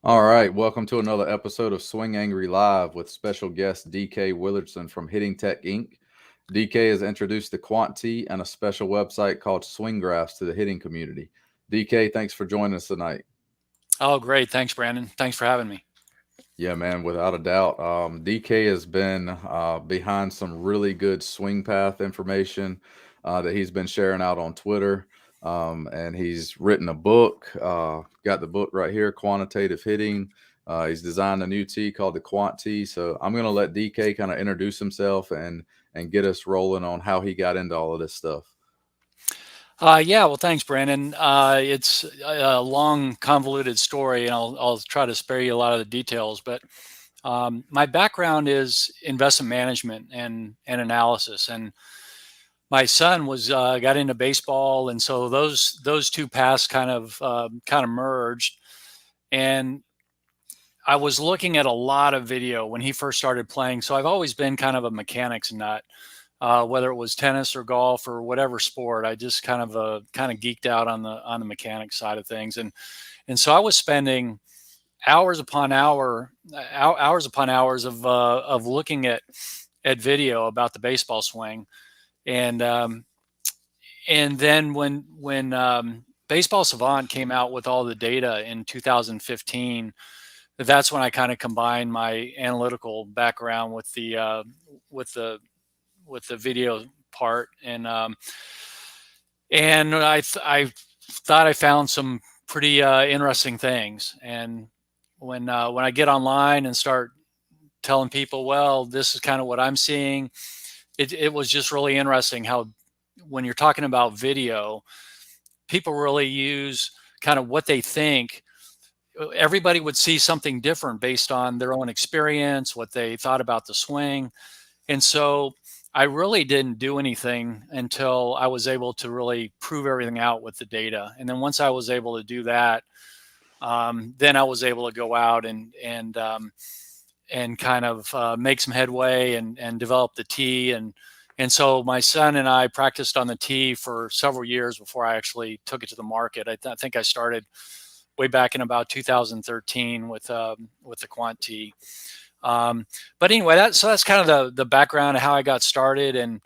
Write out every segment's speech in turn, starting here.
All right, welcome to another episode of Swing Angry Live with special guest DK Willardson from Hitting Tech Inc. DK has introduced the Quant and a special website called Swing Graphs to the hitting community. DK, thanks for joining us tonight. Oh, great. Thanks, Brandon. Thanks for having me. Yeah, man, without a doubt. DK has been behind some really good swing path information that he's been sharing out on Twitter. And he's written a book, got the book right here, Quantitative Hitting. He's designed a new tee called the Quant Tee. So I'm going to let DK kind of introduce himself and get us rolling on how he got into all of this stuff. Yeah, well, thanks, Brandon. It's a long, convoluted story, and I'll try to spare you a lot of the details. But my background is investment management and analysis, and my son was got into baseball, and so those two paths kind of merged. And I was looking at a lot of video when he first started playing, so I've always been kind of a mechanics nut. Whether it was tennis or golf or whatever sport, I just kind of geeked out on the mechanics side of things, and so I was spending hours upon hours upon hours of looking at video about the baseball swing, and and then when Baseball Savant came out with all the data in 2015, that's when I kind of combined my analytical background with the with the video part, and I thought I found some pretty interesting things. And when I get online and start telling people, well, this is kind of what I'm seeing, it was just really interesting how when you're talking about video, people really use kind of what they think. Everybody would see something different based on their own experience, what they thought about the swing. And so I really didn't do anything until I was able to really prove everything out with the data. And then once I was able to do that, then I was able to go out and kind of make some headway and develop the tee. And so my son and I practiced on the tee for several years before I actually took it to the market. I think I started way back in about 2013 with the Quant tee. But anyway, that's kind of the background of how I got started, and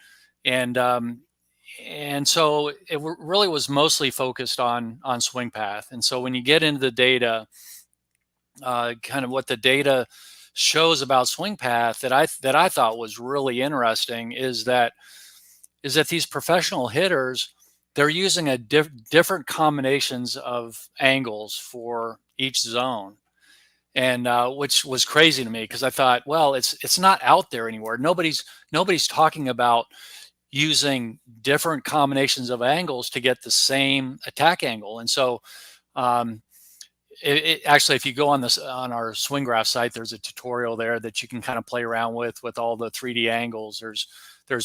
and so it really was mostly focused on swing path. And so when you get into the data, kind of what the data shows about swing path that I thought was really interesting is that these professional hitters, they're using different combinations of angles for each zone, and which was crazy to me because I thought, well, it's not out there anywhere. Nobody's talking about using different combinations of angles to get the same attack angle. And so um, actually, if you go on our swing graph site, there's a tutorial there that you can kind of play around with all the 3D angles. There's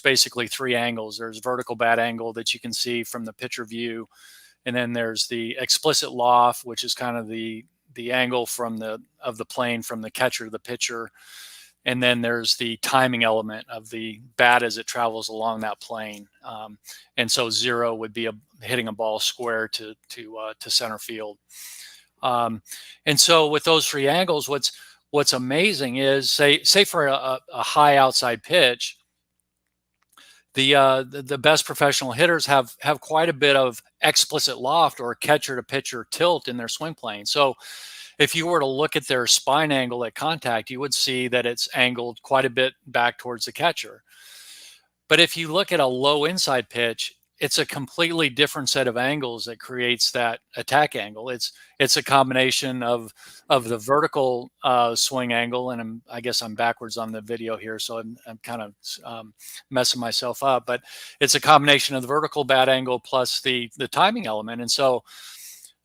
basically three angles. There's vertical bat angle that you can see from the pitcher view, and then there's the explicit loft, which is kind of the angle of the plane from the catcher to the pitcher, and then there's the timing element of the bat as it travels along that plane. And so zero would be hitting a ball square to center field. Um, and so with those three angles, what's amazing is say for a high outside pitch, the best professional hitters have quite a bit of explicit loft or catcher to pitcher tilt in their swing plane. So if you were to look at their spine angle at contact, you would see that it's angled quite a bit back towards the catcher. But if you look at a low inside pitch, it's a completely different set of angles that creates that attack angle. It's a combination of the vertical swing angle, and I guess I'm backwards on the video here, so I'm kind of messing myself up. But it's a combination of the vertical bat angle plus the timing element, and so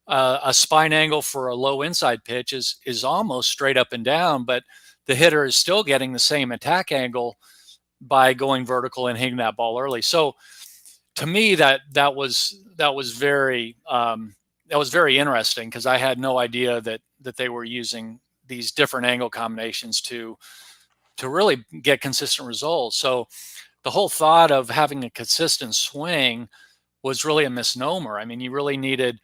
a spine angle for a low inside pitch is almost straight up and down, but the hitter is still getting the same attack angle by going vertical and hitting that ball early. So to me, that was very interesting because I had no idea that they were using these different angle combinations to really get consistent results. So the whole thought of having a consistent swing was really a misnomer. I mean, you really needed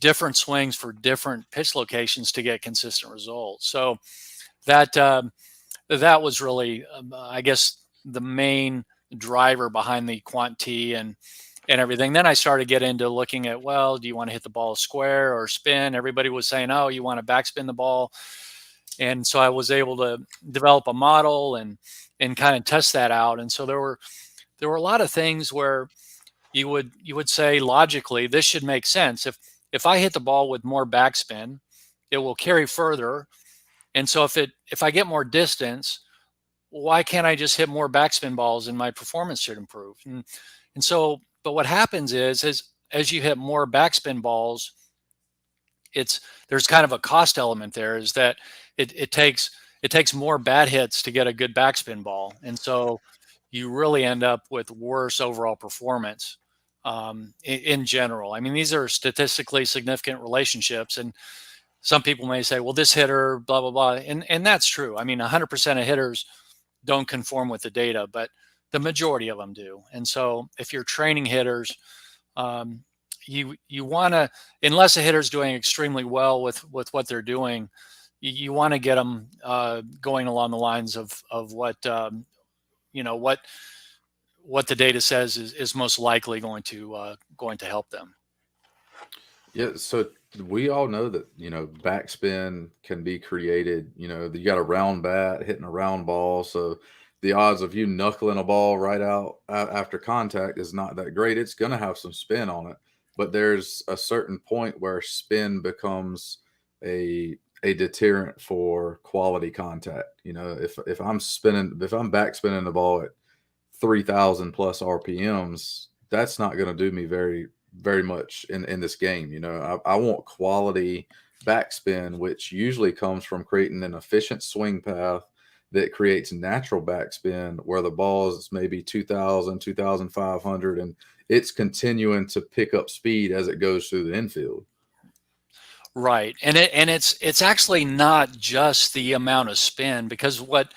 different swings for different pitch locations to get consistent results. So that that was really, I guess, the main driver behind the quant T and everything. Then I started getting into looking at, well, do you want to hit the ball square or spin? Everybody was saying, oh, you want to backspin the ball. And so I was able to develop a model and kind of test that out. And so there were a lot of things where you would say logically this should make sense. If I hit the ball with more backspin, it will carry further. And so if I get more distance, why can't I just hit more backspin balls and my performance should improve? And so, but what happens is as you hit more backspin balls, there's kind of a cost element there, is that it takes more bad hits to get a good backspin ball. And so you really end up with worse overall performance in general. I mean, these are statistically significant relationships, and some people may say, well, this hitter, blah, blah, blah. And that's true. I mean, 100% of hitters don't conform with the data, but the majority of them do. And so if you're training hitters, you want to, unless a hitter's doing extremely well with what they're doing, you want to get them going along the lines of what what the data says is most likely going to help them. Yeah, so we all know that, backspin can be created. You got a round bat hitting a round ball, so the odds of you knuckling a ball right out after contact is not that great. It's going to have some spin on it, but there's a certain point where spin becomes a deterrent for quality contact. If I'm backspinning the ball at 3,000 plus RPMs, that's not going to do me very much in this game. I want quality backspin, which usually comes from creating an efficient swing path that creates natural backspin where the ball is maybe 2,000, 2,500, and it's continuing to pick up speed as it goes through the infield. Right. And it's actually not just the amount of spin, because what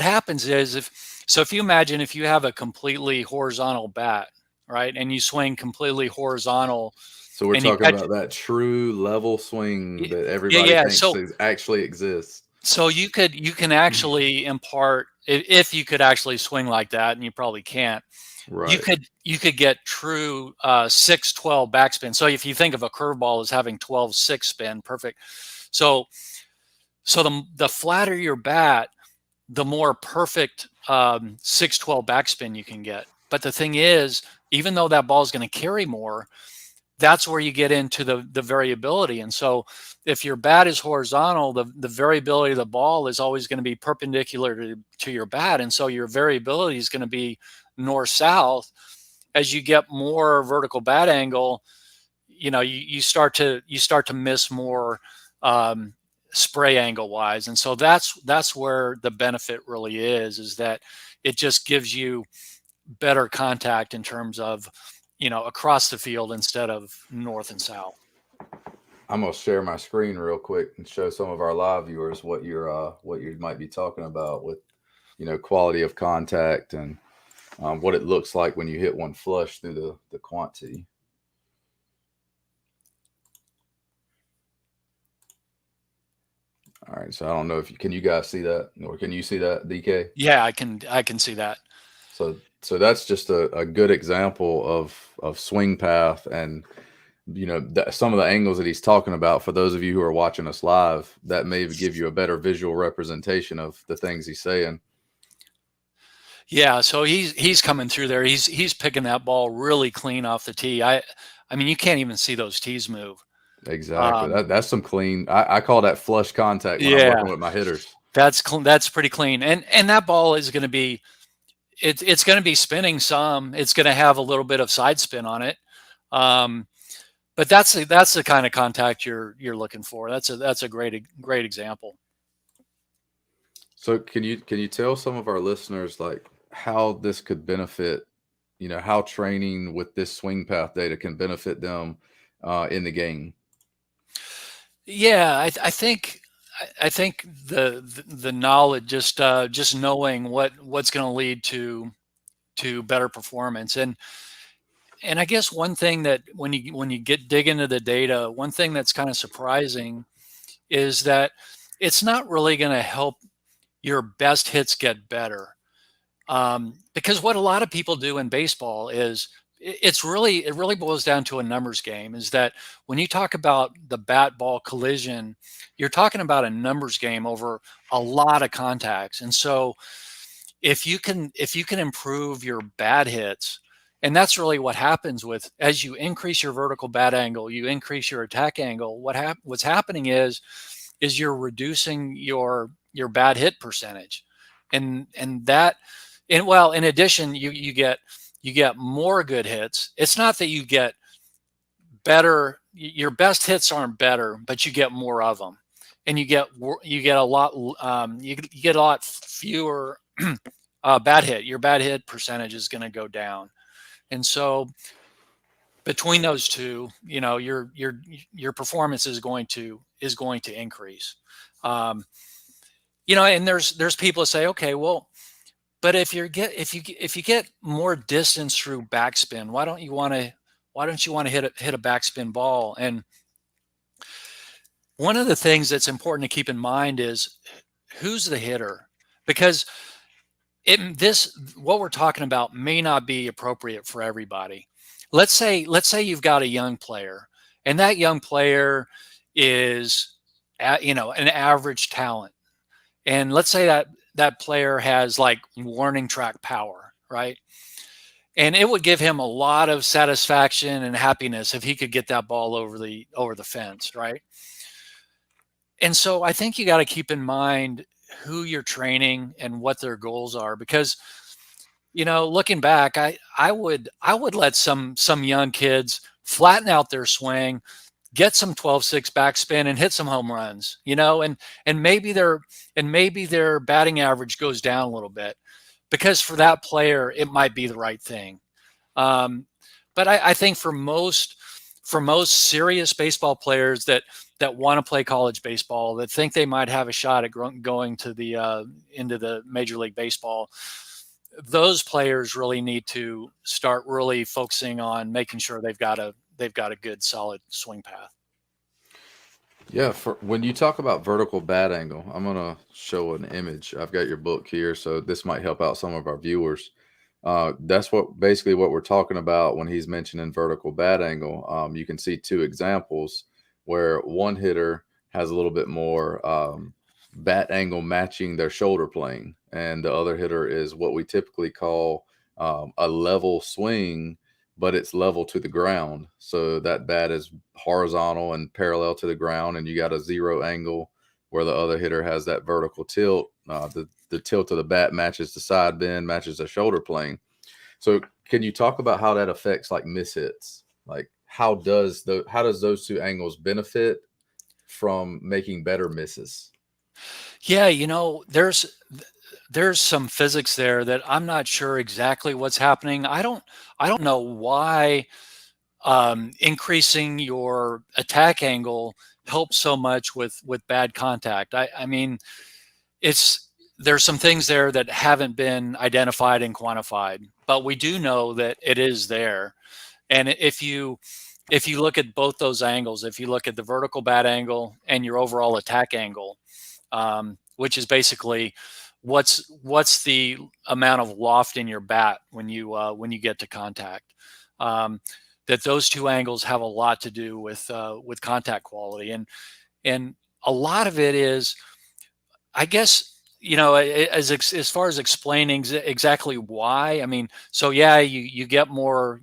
happens is if you imagine if you have a completely horizontal bat, right, and you swing completely horizontal. So we're talking about that true level swing that everybody thinks actually exists. So you can actually impart, if you could actually swing like that, and you probably can't. Right. You could get true 6-12 backspin. So if you think of a curveball as having 12-6 spin, perfect. So the flatter your bat, the more perfect 6-12 backspin you can get. But the thing is, even though that ball is going to carry more, that's where you get into the variability. And so if your bat is horizontal, the variability of the ball is always going to be perpendicular to your bat. And so your variability is going to be north-south. As you get more vertical bat angle, you start to miss more spray angle wise. And so that's where the benefit really is that it just gives you better contact in terms of, across the field instead of north and south. I'm gonna share my screen real quick and show some of our live viewers what you might be talking about with, quality of contact and what it looks like when you hit one flush through the quantity. All right, so I don't know can you guys see that, or can you see that, DK? Yeah, I can see that. So that's just a good example of swing path, and some of the angles that he's talking about. For those of you who are watching us live, that may give you a better visual representation of the things he's saying. Yeah, so he's coming through there. He's picking that ball really clean off the tee. I mean, you can't even see those tees move. Exactly. That's some clean. I call that flush contact when I'm working with my hitters. That's pretty clean. And that ball is going to be, it's going to be spinning some. It's going to have a little bit of side spin on it. But that's the kind of contact you're looking for. That's a great example. So can you tell some of our listeners like how this could benefit, how training with this swing path data can benefit them in the game? Yeah, I think the knowledge, just knowing what's going to lead to better performance. And And I guess one thing that when you dig into the data, one thing that's kind of surprising is that it's not really going to help your best hits get better. Because what a lot of people do in baseball is it really boils down to a numbers game. Is that when you talk about the bat ball collision, you're talking about a numbers game over a lot of contacts. And so if you can improve your bad hits, and that's really what happens with as you increase your vertical bat angle, you increase your attack angle. What's happening is you're reducing your bad hit percentage, and that and well, in addition, you get more good hits. It's not that you get better. Your best hits aren't better, but you get more of them, and you get a lot you get a lot fewer bad hit. Your bad hit percentage is going to go down, and so between those two, you know, your performance is going to increase. Um, you know, and there's people that say, okay, well, but if you get more distance through backspin, why don't you want to hit a backspin ball? And one of the things that's important to keep in mind is who's the hitter, because this what we're talking about may not be appropriate for everybody. Let's say you've got a young player, and that young player is you know, an average talent, and let's say that that player has like warning track power, right? And it would give him a lot of satisfaction and happiness if he could get that ball over the fence, right? And so I think you got to keep in mind who you're training and what their goals are, because you know, looking back, I would let some young kids flatten out their swing, get some 12-6 backspin and hit some home runs, you know, and maybe their batting average goes down a little bit, because for that player it might be the right thing. Um, but I think for most serious baseball players that want to play college baseball, that think they might have a shot at going to the into the Major League Baseball, those players really need to start really focusing on making sure they've got a good solid swing path. Yeah, for when you talk about vertical bat angle, I'm gonna show an image. I've got your book here, so this might help out some of our viewers. That's what basically what we're talking about when he's mentioning vertical bat angle. You can see two examples where one hitter has a little bit more bat angle matching their shoulder plane, and the other hitter is what we typically call a level swing, but it's level to the ground. So that bat is horizontal and parallel to the ground, and you got a zero angle where the other hitter has that vertical tilt. The tilt of the bat matches the side bend, matches the shoulder plane. So can you talk about how that affects like miss hits? Like how does those two angles benefit from making better misses? Yeah, you know, there's some physics there that I'm not sure exactly what's happening. I don't know why increasing your attack angle helps so much with bad contact. I mean, it's there's some things there that haven't been identified and quantified, but we do know that it is there. And if you look at both those angles, if you look at the vertical bat angle and your overall attack angle, which is basically what's the amount of loft in your bat when you get to contact. That those two angles have a lot to do with contact quality, and a lot of it is, I guess, you know, as far as explaining exactly why. I mean, so yeah, you get more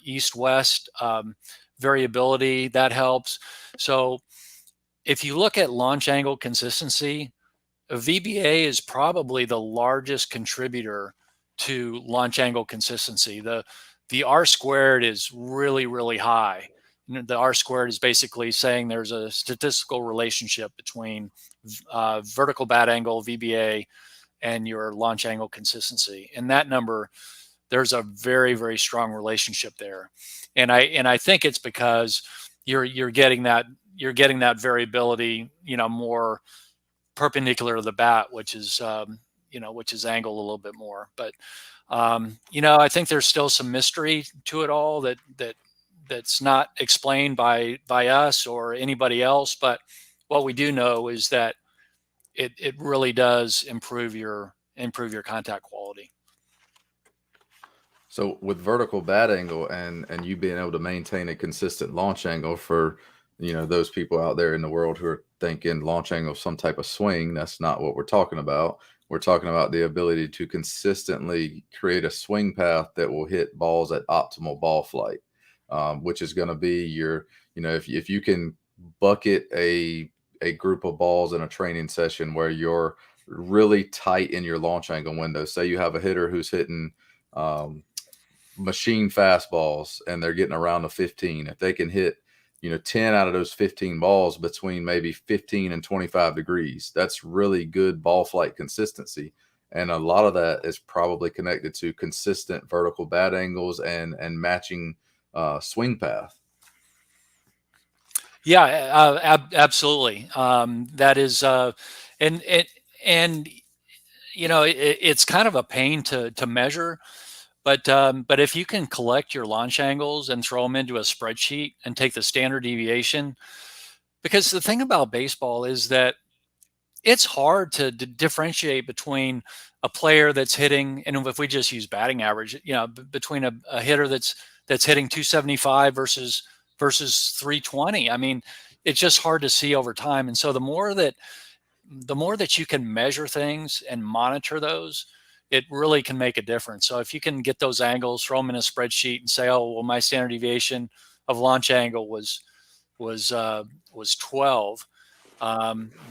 east west variability that helps. So if you look at launch angle consistency, VBA is probably the largest contributor to launch angle consistency. The R squared is really high. The R squared is basically saying there's a statistical relationship between vertical bat angle, VBA, and your launch angle consistency. And that number, there's a very strong relationship there. And I think it's because you're getting that variability, you know, more perpendicular to the bat, which is which is angled a little bit more. But I think there's still some mystery to it all that's not explained by us or anybody else. But what we do know is that it really does improve your contact quality. So with vertical bat angle and you being able to maintain a consistent launch angle for, those people out there in the world who are thinking launch angle some type of swing, that's not what we're talking about. We're talking about the ability to consistently create a swing path that will hit balls at optimal ball flight, which is going to be your, if you can bucket a group of balls in a training session where you're really tight in your launch angle window. Say you have a hitter who's hitting machine fastballs and they're getting around the 15. If they can hit, 10 out of those 15 balls between maybe 15 and 25 degrees, that's really good ball flight consistency. And a lot of that is probably connected to consistent vertical bat angles and matching swing path. Yeah, absolutely. That is, it's kind of a pain to measure, but if you can collect your launch angles and throw them into a spreadsheet and take the standard deviation, because the thing about baseball is that it's hard to differentiate between a player that's hitting, and if we just use batting average, between a hitter that's hitting 275 versus 320. I mean, it's just hard to see over time. And so the more that you can measure things and monitor those, it really can make a difference. So if you can get those angles, throw them in a spreadsheet and say, oh, well, my standard deviation of launch angle was 12,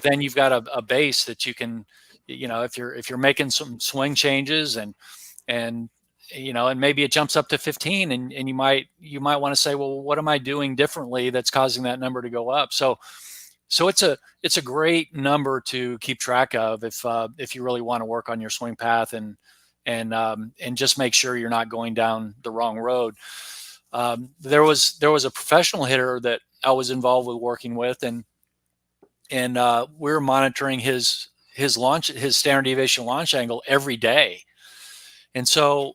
then you've got a base that you can, if you're making some swing changes and maybe it jumps up to 15 and you might want to say, well, what am I doing differently that's causing that number to go up? So it's a great number to keep track of if you really want to work on your swing path and just make sure you're not going down the wrong road. There was a professional hitter that I was involved with working with, and we were monitoring his standard deviation launch angle every day. And so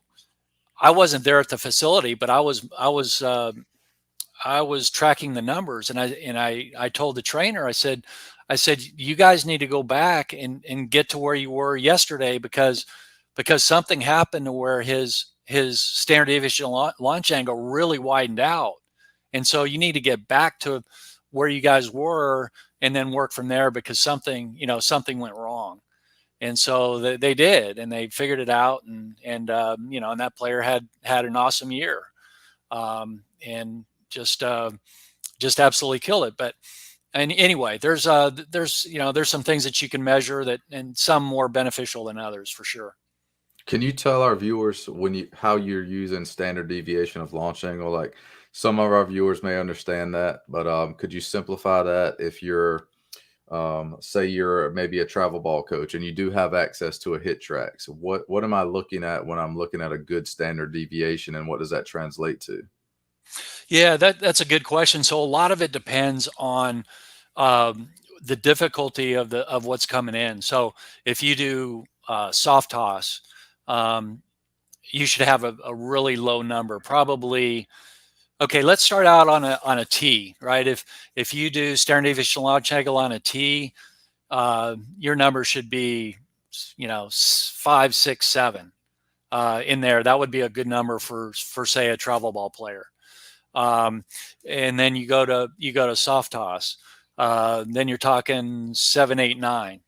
I wasn't there at the facility, but I was tracking the numbers, and I told the trainer, I said, you guys need to go back and get to where you were yesterday because something happened to where his standard deviation launch angle really widened out. And so you need to get back to where you guys were and then work from there because something went wrong. And so they did, and they figured it out, and that player had an awesome year, and just absolutely killed it. But anyway, there's some things that you can measure that, and some more beneficial than others for sure. Can you tell our viewers how you're using standard deviation of launch angle? Like some of our viewers may understand that, but could you simplify that if you're say you're maybe a travel ball coach and you do have access to a hit track? So what am I looking at when I'm looking at a good standard deviation, and what does that translate to? Yeah, that's a good question. So a lot of it depends on the difficulty of what's coming in. So if you do soft toss, you should have a really low number. Probably, okay, let's start out on a tee, right? If you do standard deviation launch angle on a tee, your number should be 5, 6, 7 in there. That would be a good number for say a travel ball player. And then you go to soft toss. Then you're talking 7, 8, 9.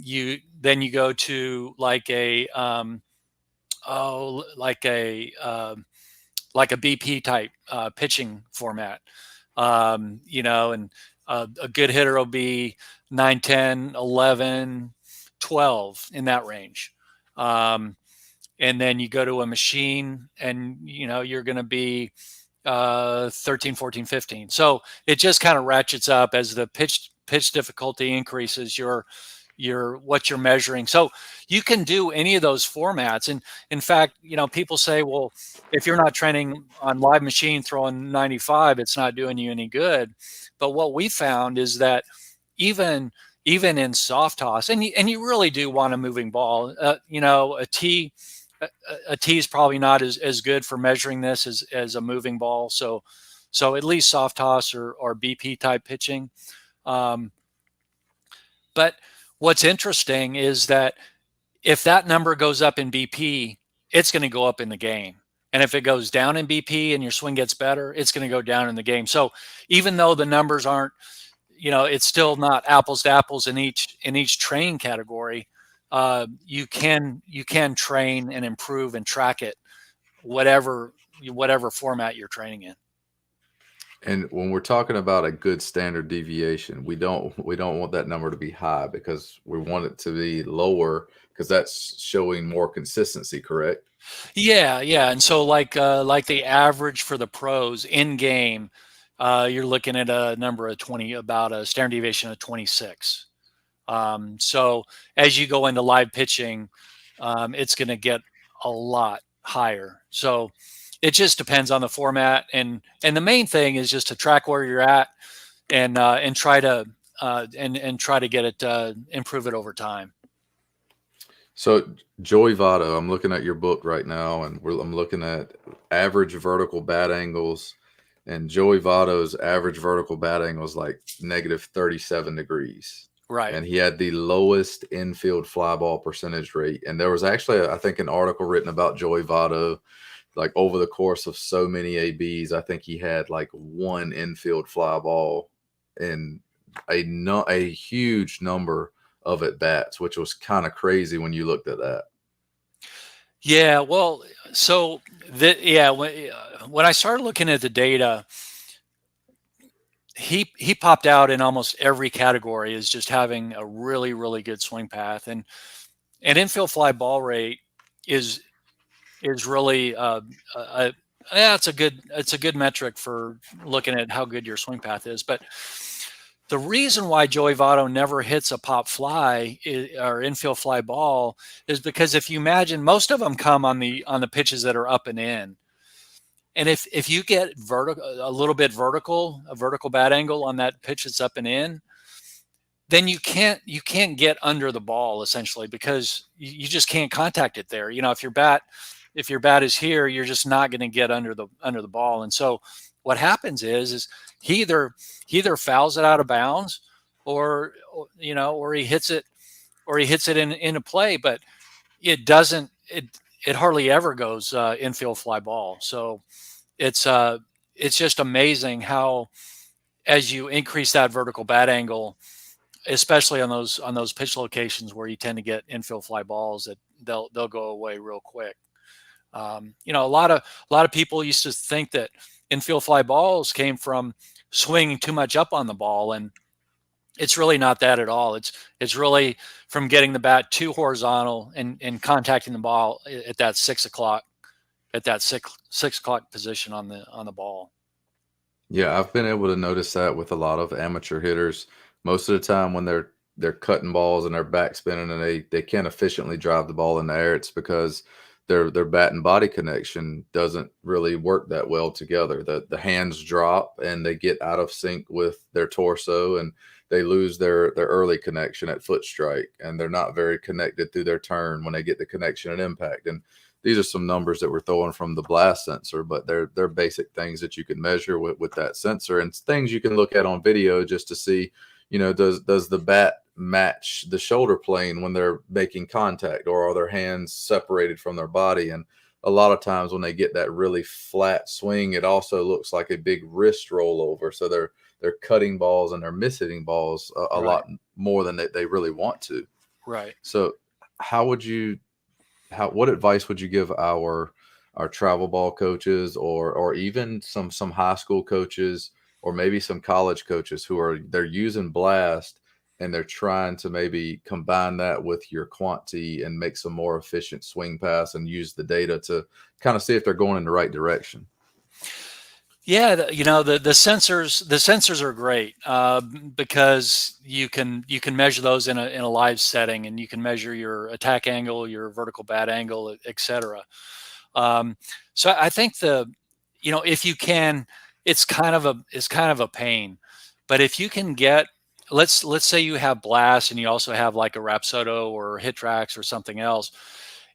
You go to like a BP type pitching format, and a good hitter will be 9, 10, 11, 12 in that range. And then you go to a machine and, you're going to be 13, 14, 15. So it just kind of ratchets up as the pitch difficulty increases what you're measuring. So you can do any of those formats. And in fact, people say, well, if you're not training on live machine throwing 95, it's not doing you any good. But what we found is that even even in soft toss, and you really do want a moving ball. A tee, a tee is probably not as good for measuring this as a moving ball. So at least soft toss or BP type pitching. Um, but what's interesting is that if that number goes up in BP, it's going to go up in the game. And if it goes down in BP and your swing gets better, it's going to go down in the game. So even though the numbers aren't, it's still not apples to apples in each training category. You can train and improve and track it, whatever format you're training in. And when we're talking about a good standard deviation, we don't want that number to be high because we want it to be lower because that's showing more consistency, correct? Yeah, yeah. And so like the average for the pros in game, you're looking at a number of 20, about a standard deviation of 26. So as you go into live pitching, it's going to get a lot higher. So it just depends on the format, and the main thing is just to track where you're at and try to try to get it improve it over time. So Joey Votto, I'm looking at your book right now, and I'm looking at average vertical bat angles, and Joey Votto's average vertical bat angle is like negative 37 degrees. Right. And he had the lowest infield fly ball percentage rate. And there was actually, I think, an article written about Joey Votto, like over the course of so many ABs. I think he had like one infield fly ball in a huge number of at bats, which was kind of crazy when you looked at that. Yeah. Well, so when I started looking at the data, he popped out in almost every category as just having a really, really good swing path, and infield fly ball rate is really it's a good metric for looking at how good your swing path is. But the reason why Joey Votto never hits a pop fly or infield fly ball is because if you imagine, most of them come on the pitches that are up and in. And if you get a little bit vertical, a vertical bat angle on that pitch that's up and in, then you can't get under the ball essentially, because you just can't contact it there. If your bat is here, you're just not going to get under the ball. And so what happens is he either fouls it out of bounds or he hits it into play, but it hardly ever goes infield fly ball. So it's just amazing how, as you increase that vertical bat angle, especially on those pitch locations where you tend to get infield fly balls, that they'll go away real quick. A lot of people used to think that infield fly balls came from swinging too much up on the ball, and it's really not that at all. It's really from getting the bat too horizontal and contacting the ball at that 6 o'clock position on the ball. Yeah, I've been able to notice that with a lot of amateur hitters. Most of the time when they're cutting balls and they're backspinning and they can't efficiently drive the ball in the air, it's because their bat and body connection doesn't really work that well together. The hands drop and they get out of sync with their torso, and they lose their early connection at foot strike, and they're not very connected through their turn when they get the connection at impact. And these are some numbers that we're throwing from the blast sensor, but they're basic things that you can measure with that sensor, and things you can look at on video just to see, does the bat match the shoulder plane when they're making contact, or are their hands separated from their body? And a lot of times when they get that really flat swing, it also looks like a big wrist rollover. So they're cutting balls and they're mishitting balls a Right. lot more than they really want to. Right. So what advice would you give our travel ball coaches, or even some high school coaches, or maybe some college coaches they're using blast and they're trying to maybe combine that with your quantity and make some more efficient swing pass and use the data to kind of see if they're going in the right direction? Yeah, the sensors are great because you can measure those in a live setting, and you can measure your attack angle, your vertical bat angle, etc. So I think if you can, it's kind of a pain, but if you can get let's say you have blast and you also have like a Rapsodo or HitTrax or something else.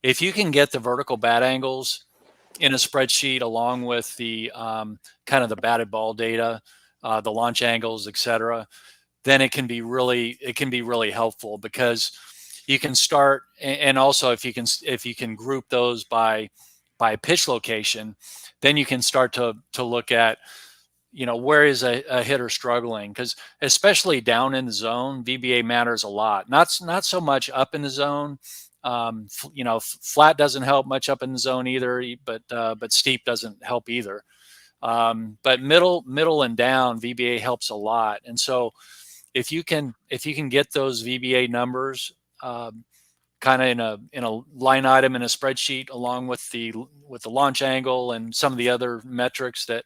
If you can get the vertical bat angles in a spreadsheet along with the kind of the batted ball data, the launch angles, etc., then it can be really helpful, because you can start, and also if you can group those by pitch location, then you can start to look at, where is a hitter struggling, because especially down in the zone, VBA matters a lot. Not so much up in the zone. Flat doesn't help much up in the zone either, but steep doesn't help either. But middle and down, VBA helps a lot. And so if you can get those VBA numbers kind of in a line item in a spreadsheet along with the launch angle and some of the other metrics that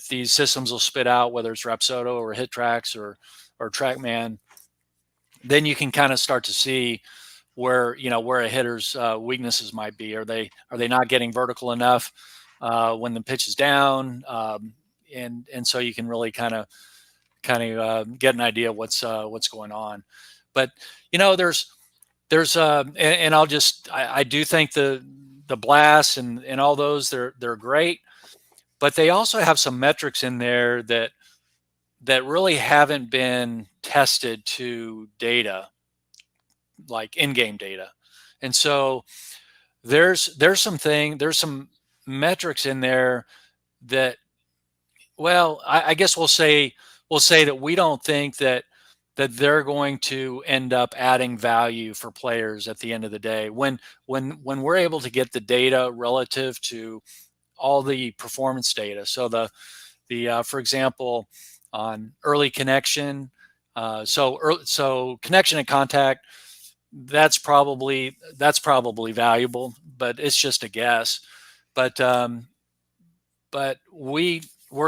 these systems will spit out, whether it's Rapsodo or HitTrax or TrackMan, then you can kind of start to see where a hitter's weaknesses might be. Are they not getting vertical enough when the pitch is down? And so you can really kind of get an idea what's going on. But there's and I do think the blasts and all those, they're great, but they also have some metrics in there that really haven't been tested to data, like in-game data. And so there's some metrics in there that, well, I guess we'll say that we don't think that they're going to end up adding value for players at the end of the day. When we're able to get the data relative to all the performance data. So for example, on early connection, so connection and contact, that's probably valuable, but it's just a guess. But we're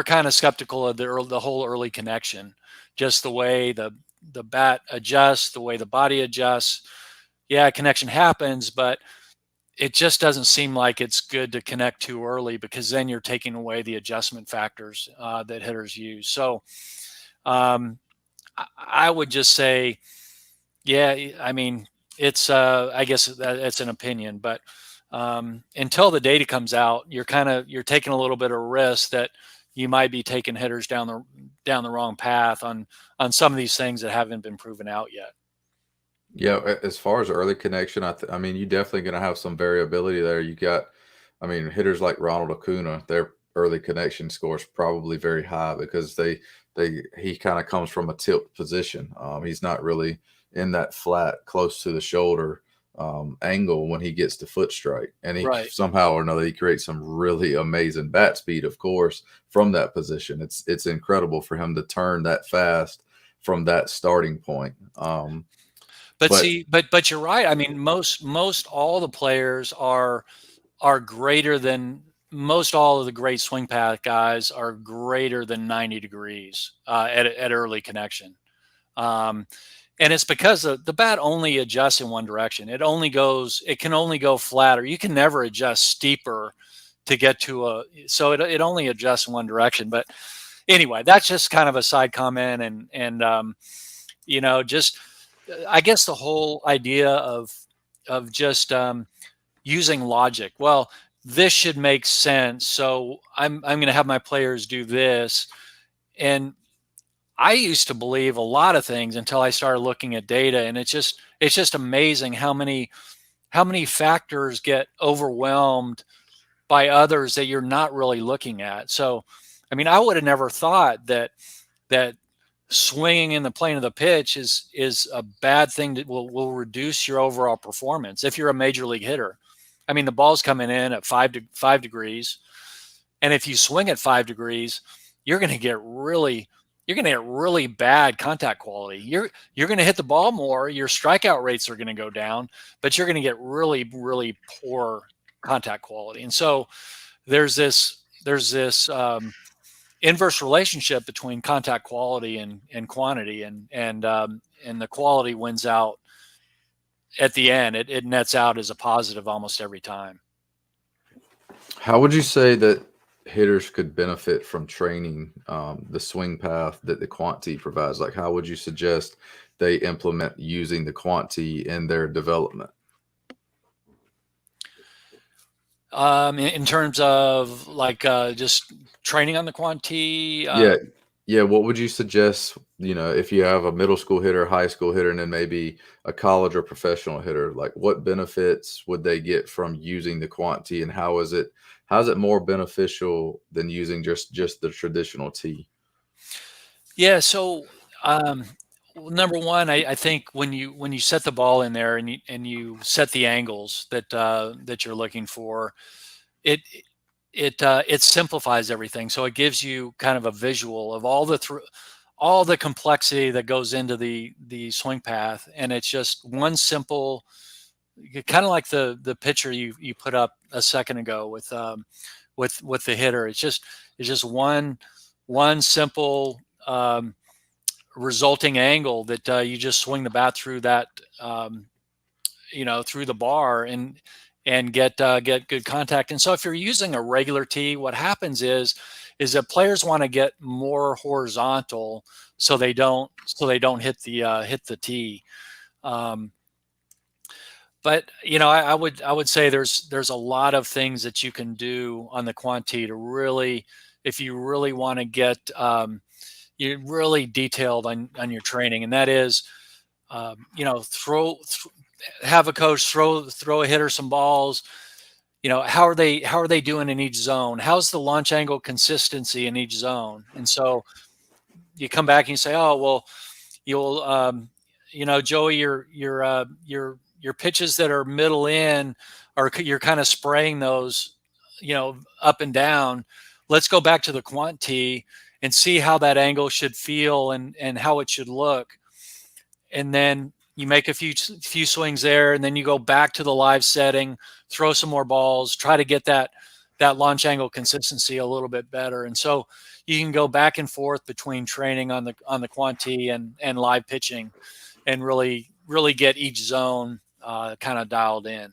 kind of skeptical of the whole early connection, just the way the bat adjusts, the way the body adjusts. Yeah, connection happens, but it just doesn't seem like it's good to connect too early, because then you're taking away the adjustment factors that hitters use. So I would just say, yeah, I mean, it's I guess it's an opinion, but until the data comes out, you're taking a little bit of risk that you might be taking hitters down the wrong path on some of these things that haven't been proven out yet. Yeah, as far as early connection, I mean, you're definitely going to have some variability there. You got, I mean, hitters like Ronald Acuna, their early connection score is probably very high because he kind of comes from a tilt position. He's not really in that flat, close to the shoulder angle when he gets to foot strike, and he Right. somehow or another he creates some really amazing bat speed. Of course, from that position, it's incredible for him to turn that fast from that starting point. But But see, but you're right. I mean, most all the players are greater than, most all of the great swing path guys are greater than 90 degrees at early connection. And it's because the bat only adjusts in one direction. It can only go flatter. You can never adjust steeper to get to so it only adjusts in one direction. But anyway, that's just kind of a side comment. And just, I guess the whole idea of just using logic. Well, this should make sense, so I'm going to have my players do this. And I used to believe a lot of things until I started looking at data, and it's just amazing how many factors get overwhelmed by others that you're not really looking at. So, I mean, I would have never thought that swinging in the plane of the pitch is a bad thing that will reduce your overall performance if you're a major league hitter. I mean, the ball's coming in at 5 degrees, and if you swing at 5 degrees, you're going to get really bad contact quality. You're going to hit the ball more. Your strikeout rates are going to go down, but you're going to get really poor contact quality. And so there's this inverse relationship between contact quality and quantity, and the quality wins out at the end. It nets out as a positive almost every time. how would you say that hitters could benefit from training the swing path that the Quantity provides? Like, how would you suggest they implement using the Quantity in their development? In terms of like just training on the quantity. Yeah, yeah. What would you suggest? If you have a middle school hitter, high school hitter, and then maybe a college or professional hitter, like what benefits would they get from using the Quantity, and how is it more beneficial than using just the traditional tee? Yeah. So number one, I think when you set the ball in there and you set the angles that you're looking for, it it simplifies everything. So it gives you kind of a visual of all the complexity that goes into the swing path, and it's just one simple, kind of like the picture you put up a second ago with the hitter. It's just one simple resulting angle that you just swing the bat through that through the bar and get good contact. And so if you're using a regular tee, what happens is that players want to get more horizontal so they don't hit the tee. Um, but I would say there's a lot of things that you can do on the quantity to really, if you really want to get you really detailed on your training, and that is have a coach throw a hitter some balls. How are they doing in each zone? How's the launch angle consistency in each zone? And so you come back and you say, oh well, you'll Joey, your pitches that are middle in, are you're kind of spraying those up and down. Let's go back to the quantity and see how that angle should feel and how it should look. And then you make a few swings there, and then you go back to the live setting, throw some more balls, try to get that launch angle consistency a little bit better. And so you can go back and forth between training on the quantity and live pitching, and really get each zone kind of dialed in.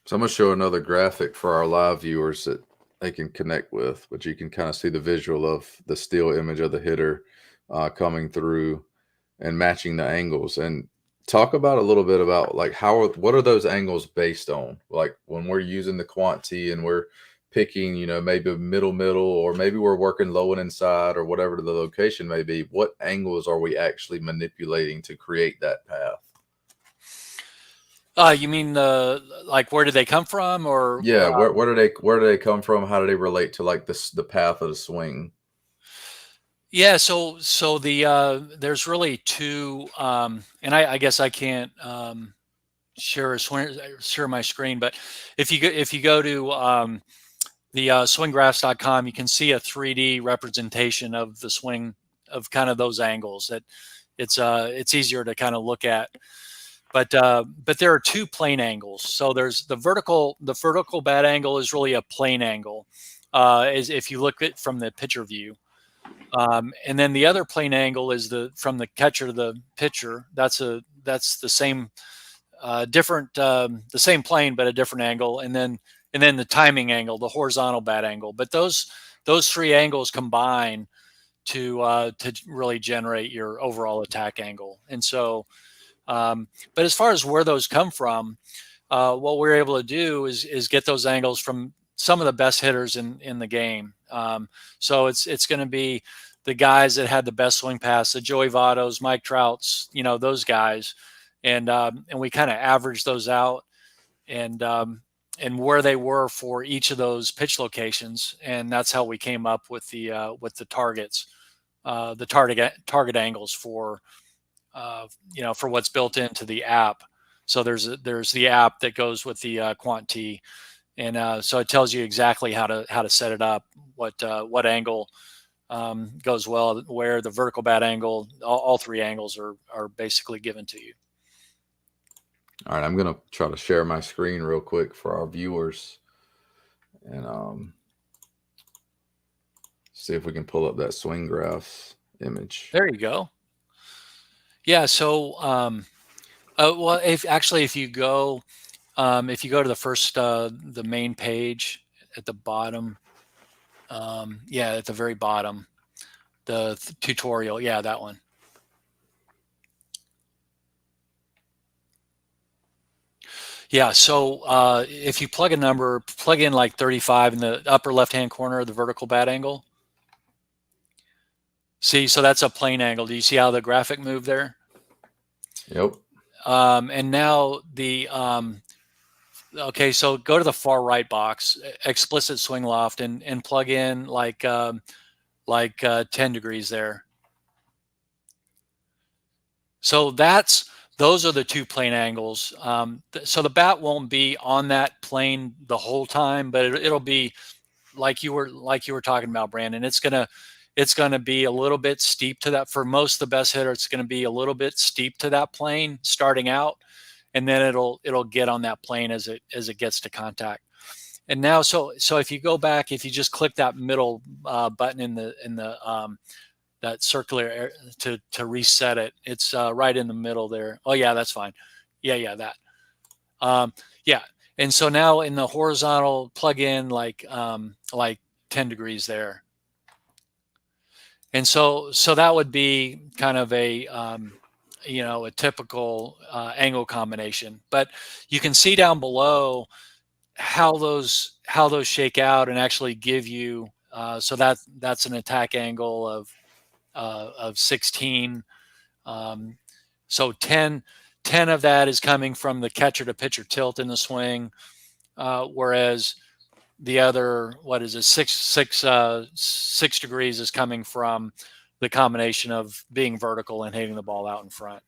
So I'm gonna show another graphic for our live viewers that they can connect with, but you can kind of see the visual of the still image of the hitter coming through and matching the angles. And talk about a little bit about like what are those angles based on? Like when we're using the Quantity and we're picking, maybe middle, or maybe we're working low and inside, or whatever the location may be. What angles are we actually manipulating to create that path? You mean like where did they come from, or Yeah, where do they come from? How do they relate to like the path of the swing? yeah? So there's really two, and I guess I can't share my screen, but if you go to the swinggraphs.com, you can see a 3D representation of the swing, of kind of those angles. That it's easier to kind of look at. But there are two plane angles. So there's the vertical bat angle is really a plane angle, is if you look at from the pitcher view. And then the other plane angle is from the catcher to the pitcher. That's the same different the same plane but a different angle. And then the timing angle, the horizontal bat angle. But those three angles combine to really generate your overall attack angle. And so but as far as where those come from, what we're able to do is get those angles from some of the best hitters in the game. So it's going to be the guys that had the best swing pass, the Joey Vottos, Mike Trouts, those guys, and we kind of average those out, and where they were for each of those pitch locations, and that's how we came up with the targets, the target angles for what's built into the app. So there's the app that goes with the Quantity, and so it tells you exactly how to set it up, what angle goes well, where the vertical bat angle, all three angles are basically given to you. All right, I'm gonna try to share my screen real quick for our viewers, and see if we can pull up that swing graphs image. There you go. Yeah. So well, if you go to the first the main page, at the bottom. Yeah, at the very bottom, the tutorial. Yeah, that one. Yeah, so if you plug a number, plug in like 35 in the upper left-hand corner of the vertical bat angle. See, so that's a plane angle. Do you see how the graphic moved there? Yep. And now okay, so go to the far right box, explicit swing loft, and plug in like 10 degrees there. So those are the two plane angles. So the bat won't be on that plane the whole time, but it'll be like you were talking about, Brandon. It's gonna be a little bit steep to that. For most of the best hitter, it's gonna be a little bit steep to that plane starting out, and then it'll get on that plane as it gets to contact. And now, so if you go back, if you just click that middle button in the that circular to reset it, it's right in the middle there. Oh yeah, that's fine. Yeah, that. Yeah, and so now in the horizontal, plug in like 10 degrees there. And so that would be kind of a a typical angle combination. But you can see down below how those shake out and actually give you. So that's an attack angle of 16. So 10 of that is coming from the catcher to pitcher tilt in the swing, whereas the other, what is it, 6 degrees is coming from the combination of being vertical and hitting the ball out in front.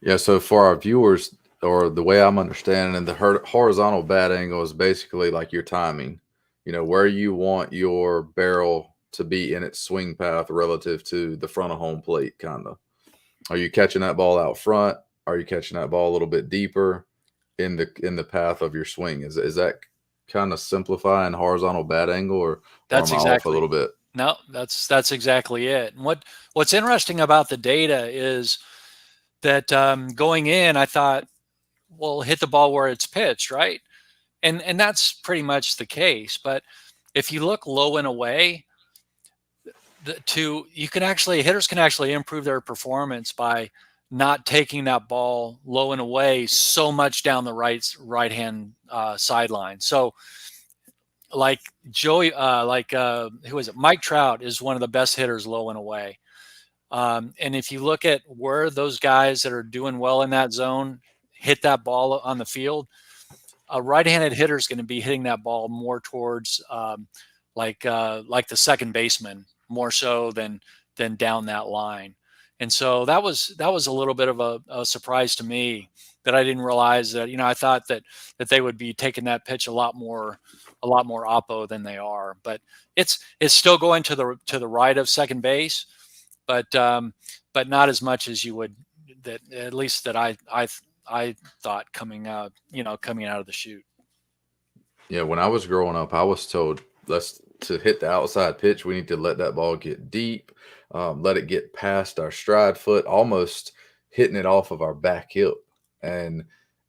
Yeah, so for our viewers, or the way I'm understanding, the horizontal bat angle is basically like your timing, where you want your barrel to be in its swing path relative to the front of home plate, kind of. Are you catching that ball out front? Are you catching that ball a little bit deeper in the path of your swing? Is that kind of simplifying horizontal bat angle, or That's am I off a little bit? No, that's exactly it. And what's interesting about the data is that going in, I thought, well, hit the ball where it's pitched, right? And that's pretty much the case. But if you look low and away, hitters can actually improve their performance by not taking that ball low and away so much down the right hand sideline. So like who is it? Mike Trout is one of the best hitters low and away. And if you look at where those guys that are doing well in that zone hit that ball on the field, a right-handed hitter is going to be hitting that ball more towards like the second baseman, more so than down that line. And so that was a little bit of a surprise to me, that I didn't realize that. I thought that they would be taking that pitch a lot more oppo than they are. But it's still going to the right of second base, but not as much as you would, that at least that I thought coming out of the chute. Yeah, when I was growing up, I was told, to hit the outside pitch, we need to let that ball get deep, let it get past our stride foot, almost hitting it off of our back hip. And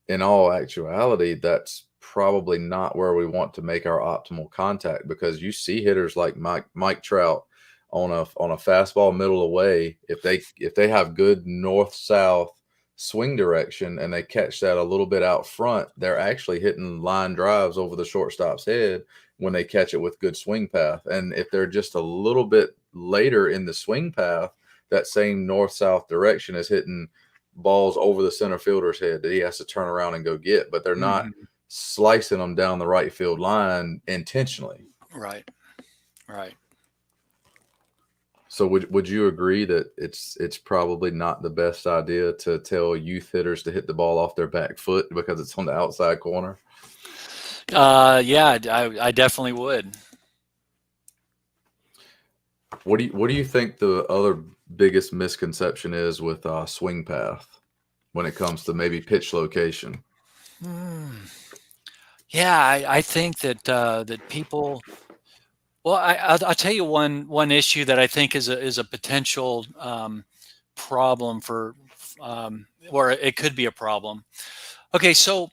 in all actuality, that's probably not where we want to make our optimal contact, because you see hitters like Mike Trout on a fastball middle away, if they have good north-south swing direction and they catch that a little bit out front, they're actually hitting line drives over the shortstop's head when they catch it with good swing path. And if they're just a little bit later in the swing path, that same north-south direction is hitting balls over the center fielder's head that he has to turn around and go get, but they're not slicing them down the right field line intentionally. Right. So would you agree that it's probably not the best idea to tell youth hitters to hit the ball off their back foot because it's on the outside corner? Yeah, I definitely would. What do you think the other biggest misconception is with swing path when it comes to maybe pitch location? Yeah, I think that people. Well, I'll tell you one issue that I think is a potential problem for, or it could be a problem. Okay, so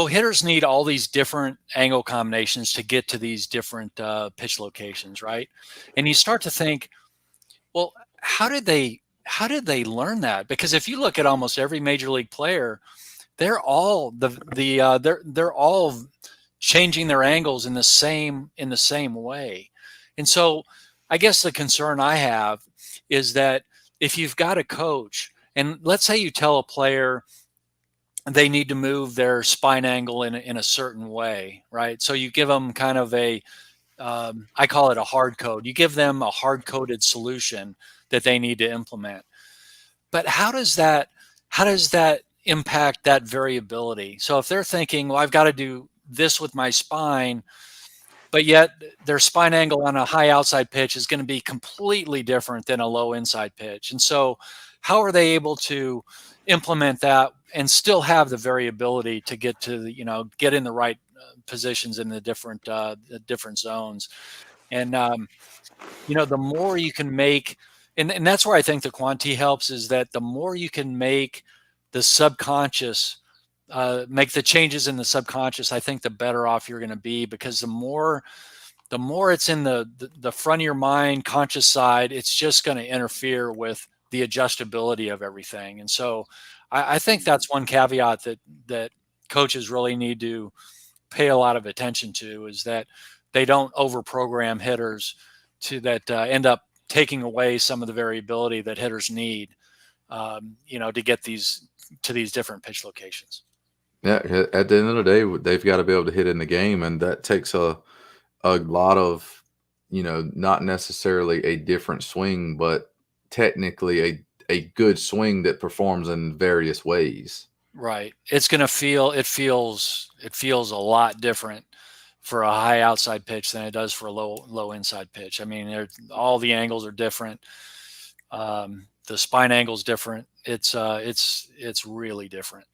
hitters need all these different angle combinations to get to these different pitch locations, right? And you start to think, well, how did they learn that? Because if you look at almost every major league player, they're all they're all changing their angles in the same way. And so I guess the concern I have is that if you've got a coach, and let's say you tell a player they need to move their spine angle in a certain way, right? So you give them kind of I call it a hard code. You give them a hard coded solution that they need to implement. But how does that impact that variability? So if they're thinking, well, I've got to do this with my spine, but yet their spine angle on a high outside pitch is going to be completely different than a low inside pitch. And so how are they able to implement that and still have the variability to get to get in the right positions in the different zones? And the more you can make, and that's where I think the quantity helps, is that the more you can make the subconscious make the changes in the subconscious, I think the better off you're going to be, because the more it's in the front of your mind, conscious side, it's just going to interfere with the adjustability of everything. And so I think that's one caveat that coaches really need to pay a lot of attention to, is that they don't overprogram hitters to that end up taking away some of the variability that hitters need, to get these different pitch locations. Yeah, at the end of the day, they've got to be able to hit in the game, and that takes a lot of, not necessarily a different swing, but technically a good swing that performs in various ways. Right. It feels a lot different for a high outside pitch than it does for a low inside pitch. I mean, all the angles are different. The spine angle is different. It's really different.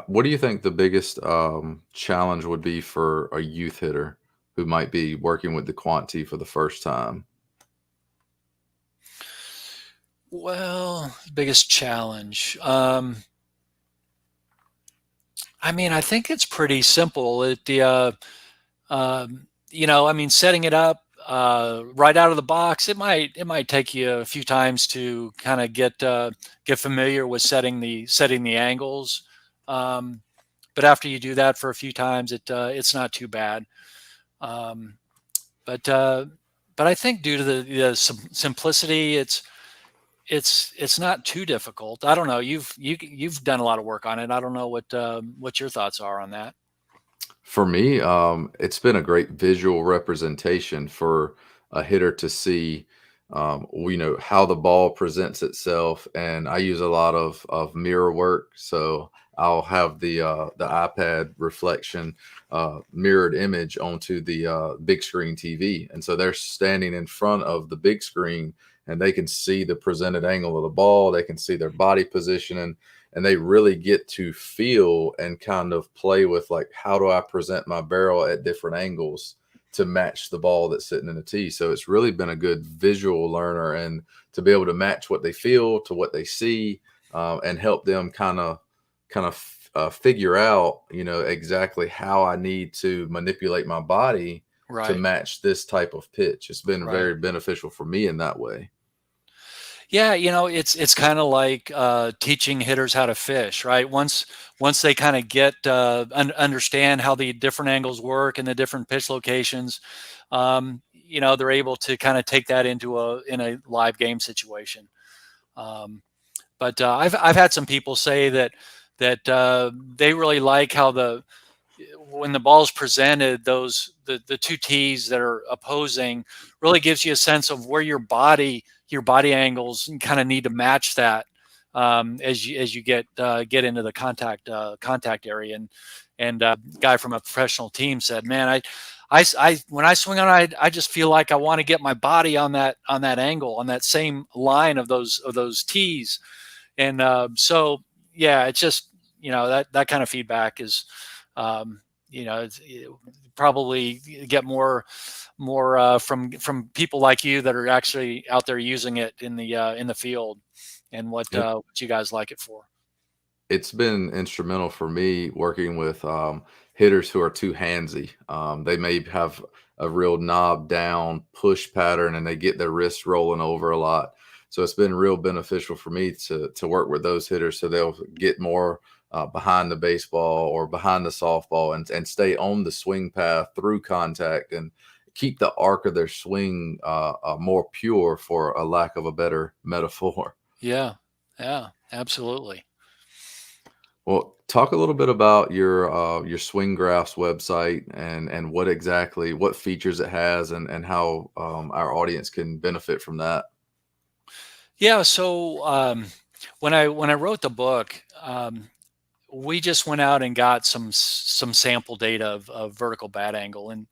What do you think the biggest challenge would be for a youth hitter who might be working with the quantity for the first time? Well, biggest challenge. I mean, I think it's pretty simple. I mean, setting it up right out of the box, it might take you a few times to kind of get familiar with setting the angles. Um, but after you do that for a few times, it's not too bad. Um, but uh, but I think due to the simplicity, it's not too difficult. I don't know. You've done a lot of work on it. I don't know what your thoughts are on that. For me, it's been a great visual representation for a hitter to see, how the ball presents itself. And I use a lot of mirror work, so I'll have the iPad reflection mirrored image onto the big screen TV, and so they're standing in front of the big screen, and they can see the presented angle of the ball. They can see their body positioning, and they really get to feel and kind of play with, like, how do I present my barrel at different angles to match the ball that's sitting in the tee. So it's really been a good visual learner, and to be able to match what they feel to what they see, and help them kind of figure out, exactly how I need to manipulate my body to Right. match this type of pitch. It's been Right. very beneficial for me in that way. Yeah, it's kind of like teaching hitters how to fish, right? Once they kind of get understand how the different angles work and the different pitch locations, they're able to kind of take that into a live game situation. Um, but I've had some people say that they really like how when the ball's presented, the two tees that are opposing really gives you a sense of where your body angles kind of need to match that, as you get into the contact area. And guy from a professional team said, "Man, when I swing on, I just feel like I want to get my body on that angle, on that same line of those tees." And so yeah, it's just that kind of feedback is um, probably get more from people like you that are actually out there using it in the field, and what Yep. what you guys like it for. it's been instrumental for me working with hitters who are too handsy. They may have a real knob down push pattern and they get their wrists rolling over a lot. So it's been real beneficial for me to work with those hitters so they'll get more behind the baseball or behind the softball and stay on the swing path through contact and keep the arc of their swing more pure, for a lack of a better metaphor. Yeah, yeah, absolutely. Well, talk a little bit about your Swing Graphs website and what features it has and how our audience can benefit from that. Yeah, so when I wrote the book, we just went out and got some sample data of vertical bat angle, and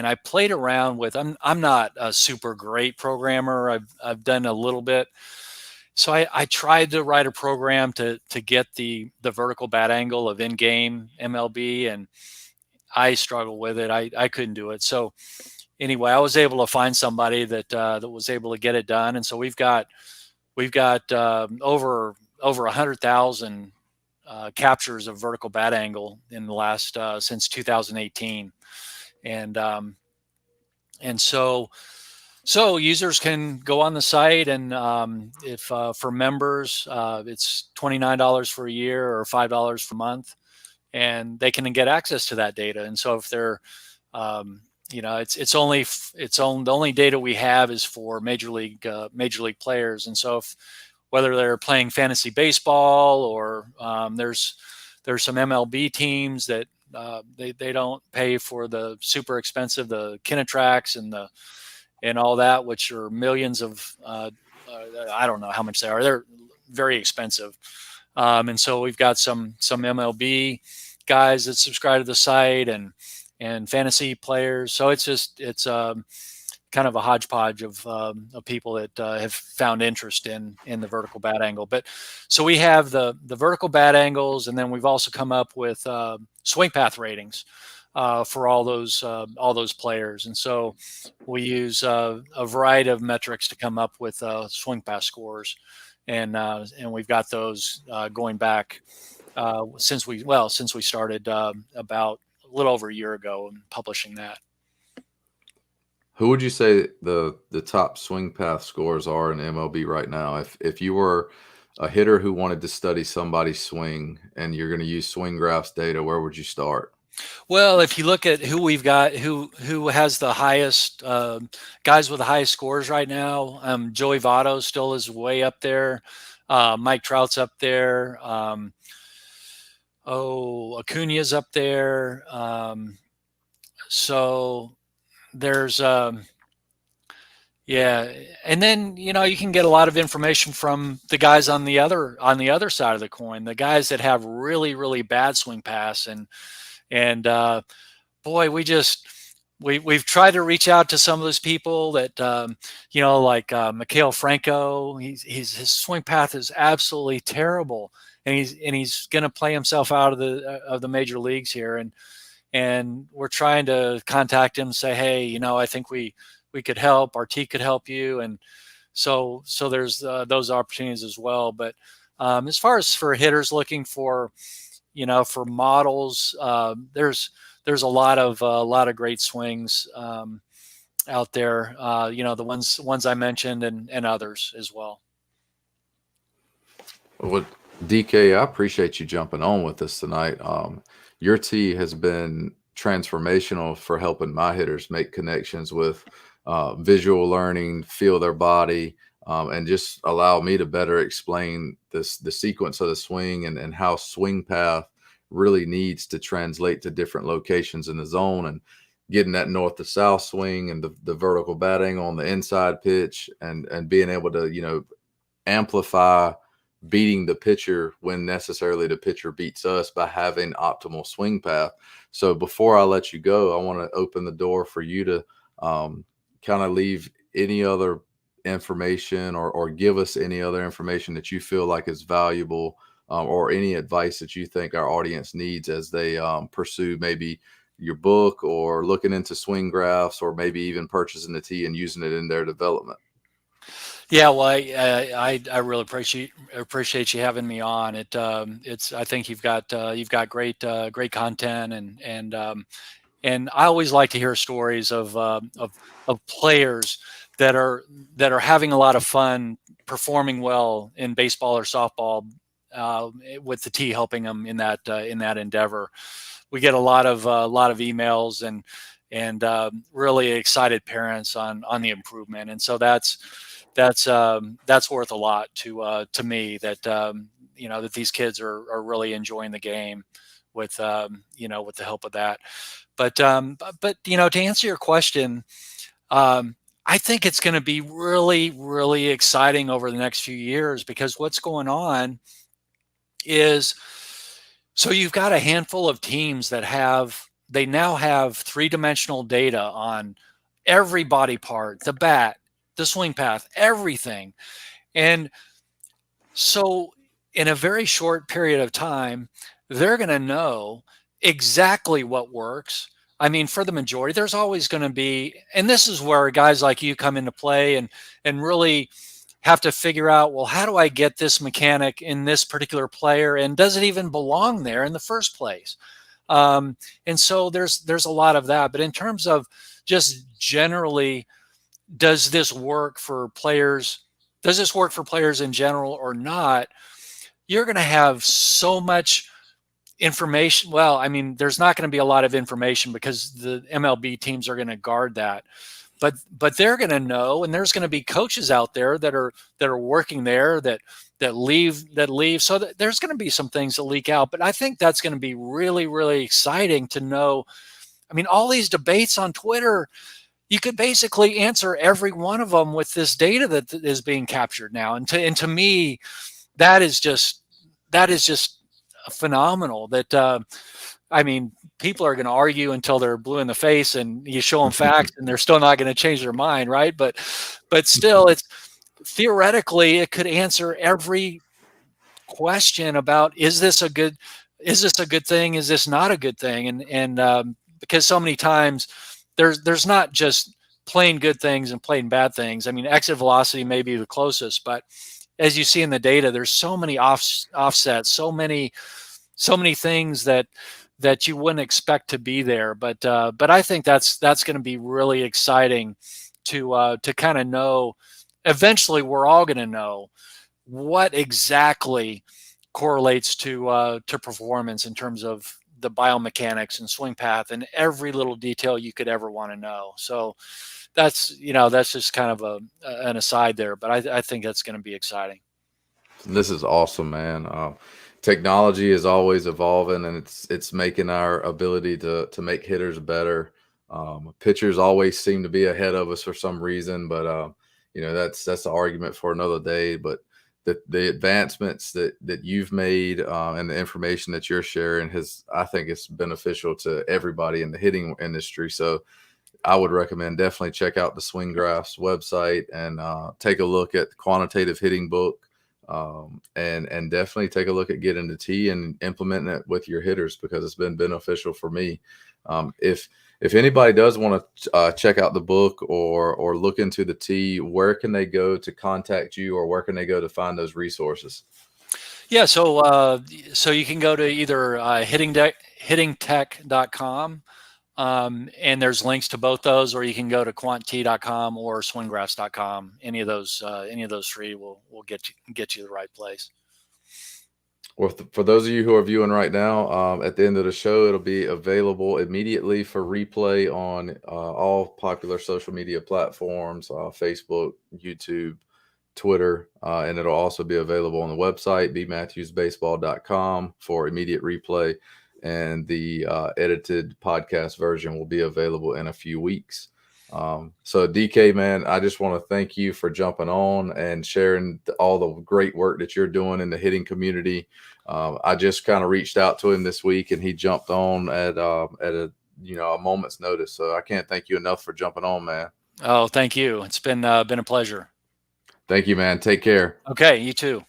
I played around with. I'm not a super great programmer. I've done a little bit, so I tried to write a program to get the vertical bat angle of in game MLB, and I struggled with it. I couldn't do it. So anyway, I was able to find somebody that was able to get it done, and so we've got over 100,000 captures of vertical bat angle in the last since 2018, and so users can go on the site, and if for members it's $29 for a year or $5 per month, and they can get access to that data. And so if they're the only data we have is for major league players. And so if whether they're playing fantasy baseball or there's some MLB teams that they don't pay for the super expensive the Kinetrax and all that, which are millions of I don't know how much they are. They're very expensive. And so we've got some MLB guys that subscribe to the site and fantasy players. So it's kind of a hodgepodge of people that have found interest in the vertical bat angle. But so we have the vertical bat angles, and then we've also come up with swing path ratings for all those players. And so we use a variety of metrics to come up with swing path scores, and we've got those going back since we started about a little over a year ago and publishing that. Who would you say the top swing path scores are in MLB right now? If you were a hitter who wanted to study somebody's swing and you're going to use Swing Graphs data, where would you start? Well, if you look at who we've got, who has the highest guys with the highest scores right now, Joey Votto still is way up there. Mike Trout's up there. Acuna's up there. So there's yeah, and then you can get a lot of information from the guys on the other side of the coin, the guys that have really really bad swing pass, and boy, we've tried to reach out to some of those people that like Mikhail Franco. His swing path is absolutely terrible, and he's going to play himself out of the major leagues here, and we're trying to contact him and say, hey, I think we could help. Our T could help you, and so there's those opportunities as well. But as far as for hitters looking for for models, there's a lot of great swings out there. The ones I mentioned and others as well. Well, DK, I appreciate you jumping on with us tonight. Your T has been transformational for helping my hitters make connections with visual learning, feel their body, and just allow me to better explain the sequence of the swing and how swing path really needs to translate to different locations in the zone, and getting that north to south swing and the vertical bat angle on the inside pitch and being able to amplify beating the pitcher when necessarily the pitcher beats us by having optimal swing path. So before I let you go, I want to open the door for you to kind of leave any other information or give us any other information that you feel like is valuable, or any advice that you think our audience needs as they pursue maybe your book or looking into Swing Graphs or maybe even purchasing the T and using it in their development. Yeah, well, I really appreciate you having me on. It's I think you've got great content, and I always like to hear stories of players that are that are having a lot of fun performing well in baseball or softball, with the tee helping them in that endeavor. We get a lot of emails and really excited parents on the improvement, and so that's worth a lot to me, that that these kids are really enjoying the game with with the help of that. But to answer your question, I think it's going to be really exciting over the next few years, because what's going on is, so you've got a handful of teams that they now have three-dimensional data on every body part, the bat, the swing path, everything. And so in a very short period of time, they're going to know exactly what works. I mean, for the majority, there's always going to be, and this is where guys like you come into play and really have to figure out, well, how do I get this mechanic in this particular player, and does it even belong there in the first place? And so there's a lot of that. But in terms of just generally, does this work for players? Does this work for players in general or not? You're going to have so much information. Well, I mean, there's not going to be a lot of information because the MLB teams are going to guard that. But they're going to know, and there's going to be coaches out there that are working there that leave. So there's going to be some things that leak out. But I think that's going to be really exciting to know. I mean, all these debates on Twitter, you could basically answer every one of them with this data that is being captured now. And to me, that is just phenomenal. That I mean, people are going to argue until they're blue in the face, and you show them facts, and they're still not going to change their mind, right? But still, it's theoretically it could answer every question about, is this a good thing? Is this not a good thing? And because so many times there's not just plain good things and plain bad things. I mean, exit velocity may be the closest, but as you see in the data, there's so many offsets, so many things that you wouldn't expect to be there. But I think that's going to be really exciting to kind of know. Eventually, we're all going to know what exactly correlates to performance in terms of the biomechanics and swing path and every little detail you could ever want to know. So that's just kind of an aside there, but I think that's going to be exciting. This is awesome, man. Technology is always evolving, and it's making our ability to make hitters better. Pitchers always seem to be ahead of us for some reason, but that's the argument for another day. But the advancements that you've made, and the information that you're sharing I think it's beneficial to everybody in the hitting industry. So I would recommend definitely check out the Swing Graphs website and take a look at the Quantitative Hitting book, and definitely take a look at getting the tee and implementing it with your hitters, because it's been beneficial for me. If anybody does want to check out the book or look into the tee, where can they go to contact you, or where can they go to find those resources? Yeah, so you can go to either hittingtech.com, and there's links to both those, or you can go to quantt.com or swinggraphs.com. Any of those three will get you the right place. Well, for those of you who are viewing right now, at the end of the show, it'll be available immediately for replay on all popular social media platforms, Facebook, YouTube, Twitter, and it'll also be available on the website, bmatthewsbaseball.com, for immediate replay. And the edited podcast version will be available in a few weeks. So DK, man, I just want to thank you for jumping on and sharing all the great work that you're doing in the hitting community. I just kind of reached out to him this week, and he jumped on at a moment's notice. So I can't thank you enough for jumping on, man. Oh, thank you. It's been a pleasure. Thank you, man. Take care. Okay, you too.